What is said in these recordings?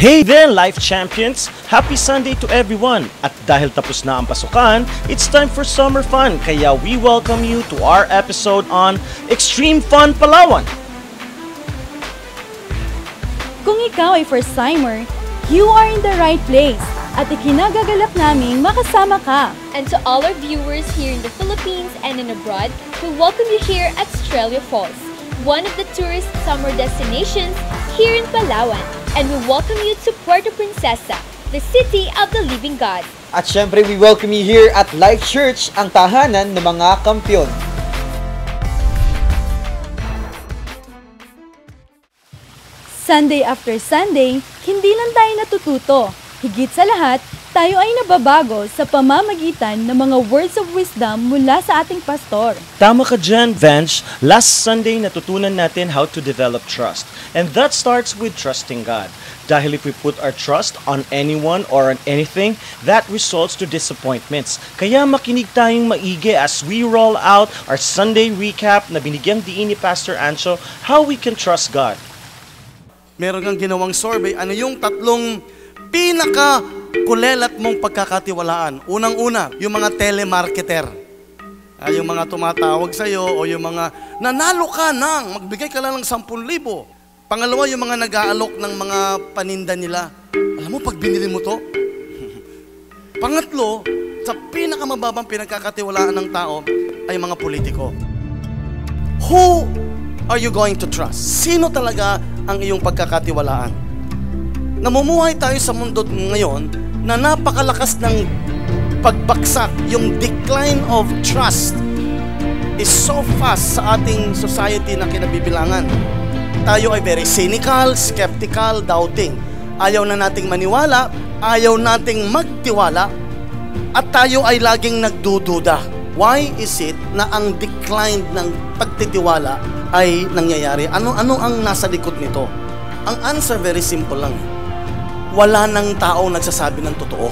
Hey there, Life Champions! Happy Sunday to everyone! At dahil tapos na ang pasukan, it's time for summer fun. Kaya we welcome you to our episode on Extreme Fun Palawan. Kung ikaw ay first-timer, you are in the right place. At ikinagagalak naming makasama ka. And to all our viewers here in the Philippines and in abroad, we welcome you here at Estrella Falls, one of the tourist summer destinations here in Palawan. And we welcome you to Puerto Princesa, the city of the living God. At syempre, we welcome you here at Life Church, ang tahanan ng mga kampyon. Sunday after Sunday, hindi lang tayo natututo. Higit sa lahat, tayo ay nababago sa pamamagitan ng mga words of wisdom mula sa ating pastor. Tama ka dyan, Vange. Last Sunday, natutunan natin how to develop trust. And that starts with trusting God. Dahil if we put our trust on anyone or on anything, that results to disappointments. Kaya makinig tayong maigi as we roll out our Sunday recap na binigyang diin ni Pastor Ancho, how we can trust God. Meron kang ginawang survey, ano yung tatlong pinaka-kulelat mong pagkakatiwalaan? Unang-una, yung mga telemarketer. Yung mga tumatawag sa'yo o yung mga nanalo ka ng, magbigay ka lang ng 10,000. Pangalawa, yung mga nag-aalok ng mga paninda nila. Alam mo, pag binili mo to. Pangatlo, sa pinakamababang pinagkakatiwalaan ng tao ay mga politiko. Who are you going to trust? Sino talaga ang iyong pagkakatiwalaan? Namumuhay tayo sa mundo ngayon na napakalakas ng pagbagsak. Yung decline of trust is so fast sa ating society na kinabibilangan. Tayo ay very cynical, skeptical, doubting. Ayaw na nating maniwala, ayaw nating magtiwala, at tayo ay laging nagdududa. Why is it na ang decline ng pagtitiwala ay nangyayari? Ano ang nasa likod nito? Ang answer very simple lang. Wala nang tao nagsasabi ng totoo.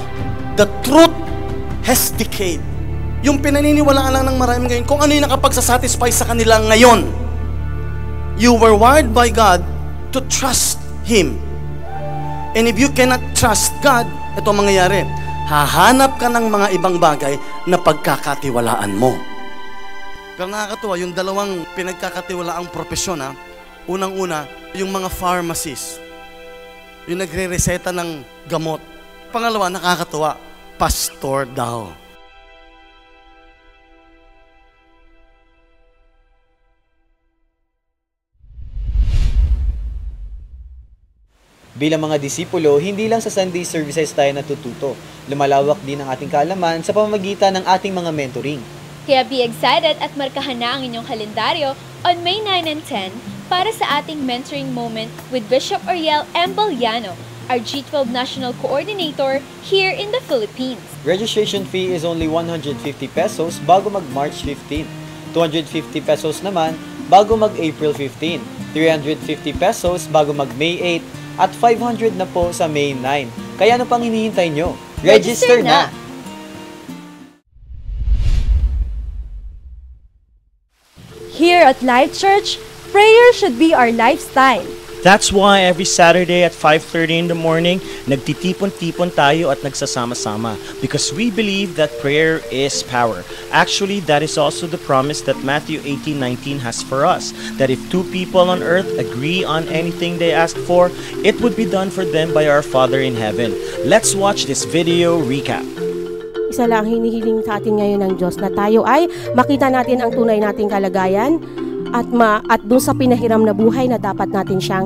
The truth has decayed. Yung pinaniniwalaan lang ng marami ngayon, kung ano yung nakapagsasatisfy sa kanila ngayon. You were wired by God to trust Him. And if you cannot trust God, ito ang mangyayari. Hahanap ka ng mga ibang bagay na pagkakatiwalaan mo. Pero nakakatuwa, yung dalawang pinagkakatiwalaang propesyon, unang-una, yung mga pharmacists. Yung nagre-reseta ng gamot. Pangalawa, nakakatuwa, pastor daw. Bilang mga disipulo, hindi lang sa Sunday services tayo natututo. Lumalawak din ang ating kaalaman sa pamamagitan ng ating mga mentoring. Kaya be excited at markahan na ang inyong kalendaryo on May 9 and 10 para sa ating mentoring moment with Bishop Ariel Emboliano, our G12 National Coordinator here in the Philippines. Registration fee is only 150 pesos bago mag-March 15. 250 pesos naman bago mag-April 15. 350 pesos bago mag-May 8. At 500 na po sa May 9. Kaya ano pang hinihintay nyo? Register na! Here at Life Church, prayer should be our lifestyle. That's why every Saturday at 5:30 in the morning, nagtitipon-tipon tayo at nagsasama-sama because we believe that prayer is power. Actually, that is also the promise that Matthew 18:19 has for us, that if two people on earth agree on anything they ask for, it would be done for them by our Father in heaven. Let's watch this video recap. Isa lang hinihiling sa atin ngayon ng Diyos na tayo ay makita natin ang tunay nating kalagayan at doon sa pinahiram na buhay na dapat natin siyang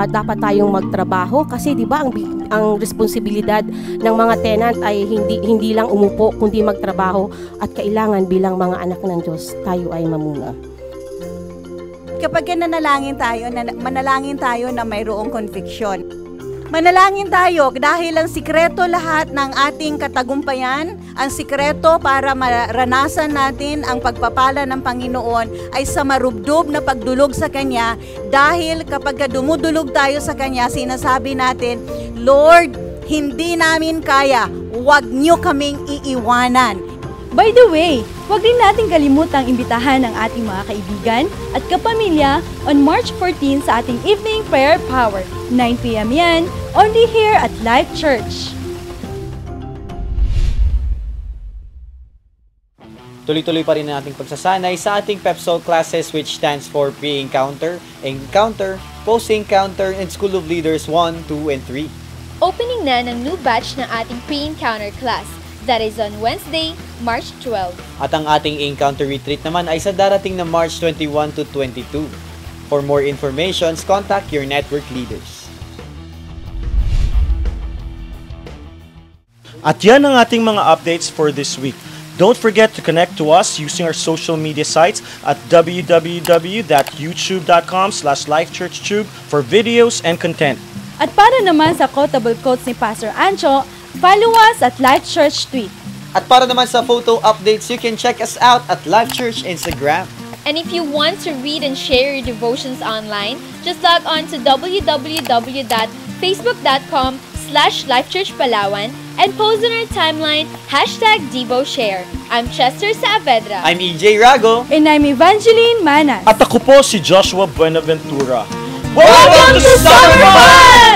dapat tayong magtrabaho kasi 'di ba ang responsibilidad ng mga tenant ay hindi lang umupo kundi magtrabaho at kailangan bilang mga anak ng Diyos tayo ay mamuna. Kapag manalangin tayo na mayroong conviction. Manalangin tayo dahil ang sikreto lahat ng ating katagumpayan, ang sikreto para maranasan natin ang pagpapala ng Panginoon ay sa marubdob na pagdulog sa Kanya dahil kapag dumudulog tayo sa Kanya, sinasabi natin, Lord, hindi namin kaya, huwag niyo kaming iiwanan. By the way, huwag din natin kalimutang imbitahan ang ating mga kaibigan at kapamilya on March 14 sa ating Evening Prayer Power. 9 p.m. yan, only here at Life Church. Tuloy-tuloy pa rin ang ating pagsasanay sa ating PEPSOL classes, which stands for Pre-Encounter, Encounter, Post-Encounter, and School of Leaders 1, 2, and 3. Opening na ng new batch ng ating pre-encounter class. That is on Wednesday, March 12. At ang ating Encounter Retreat naman ay sa darating na March 21 to 22. For more information, contact your network leaders. At yan ang ating mga updates for this week. Don't forget to connect to us using our social media sites at www.youtube.com/lifechurchtube for videos and content. At para naman sa quotable quotes ni Pastor Ancho, follow us at Life Church Tweet. At para naman sa photo updates, you can check us out at Life Church Instagram. And if you want to read and share your devotions online, just log on to www.facebook.com/lifechurchpalawan and post on our timeline #DevoShare. I'm Chester Saavedra. I'm EJ Rago. And I'm Evangeline Manas. At ako po si Joshua Buenaventura. Welcome to Summer Fun!